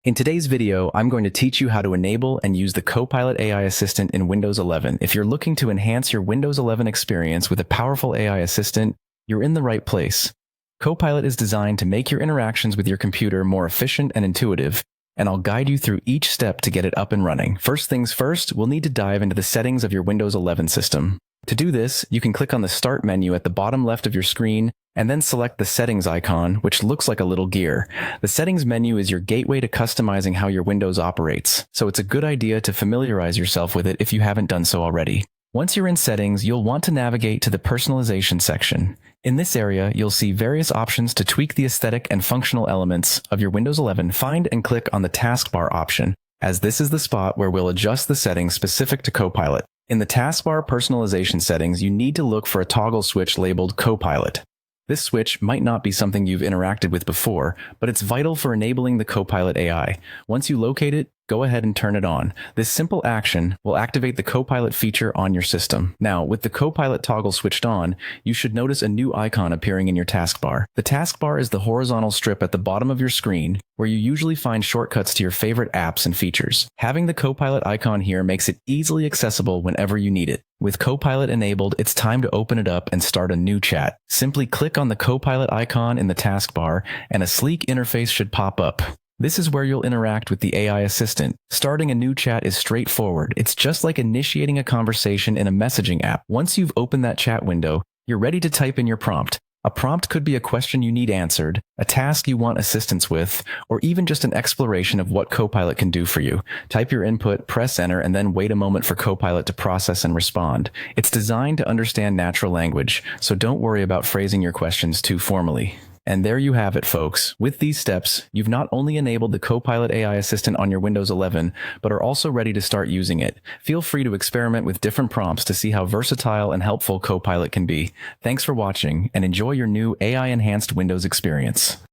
In today's video, I'm going to teach you how to enable and use the Copilot AI Assistant in Windows 11. If you're looking to enhance your Windows 11 experience with a powerful AI assistant, you're in the right place. Copilot is designed to make your interactions with your computer more efficient and intuitive, and I'll guide you through each step to get it up and running. First things first, we'll need to dive into the settings of your Windows 11 system. To do this, you can click on the Start menu at the bottom left of your screen and then select the Settings icon, which looks like a little gear. The Settings menu is your gateway to customizing how your Windows operates, so it's a good idea to familiarize yourself with it if you haven't done so already. Once you're in Settings, you'll want to navigate to the Personalization section. In this area, you'll see various options to tweak the aesthetic and functional elements of your Windows 11. Find and click on the taskbar option, as this is the spot where we'll adjust the settings specific to Copilot. In the taskbar personalization settings, you need to look for a toggle switch labeled Copilot. This switch might not be something you've interacted with before, but it's vital for enabling the Copilot AI. Once you locate it, go ahead and turn it on. This simple action will activate the Copilot feature on your system. Now, with the Copilot toggle switched on, you should notice a new icon appearing in your taskbar. The taskbar is the horizontal strip at the bottom of your screen, where you usually find shortcuts to your favorite apps and features. Having the Copilot icon here makes it easily accessible whenever you need it. With Copilot enabled, it's time to open it up and start a new chat. Simply click on the Copilot icon in the taskbar, and a sleek interface should pop up. This is where you'll interact with the AI assistant. Starting a new chat is straightforward. It's just like initiating a conversation in a messaging app. Once you've opened that chat window, you're ready to type in your prompt. A prompt could be a question you need answered, a task you want assistance with, or even just an exploration of what Copilot can do for you. Type your input, press enter, and then wait a moment for Copilot to process and respond. It's designed to understand natural language, so don't worry about phrasing your questions too formally. And there you have it, folks. With these steps, you've not only enabled the Copilot AI Assistant on your Windows 11, but are also ready to start using it. Feel free to experiment with different prompts to see how versatile and helpful Copilot can be. Thanks for watching, and enjoy your new AI-enhanced Windows experience.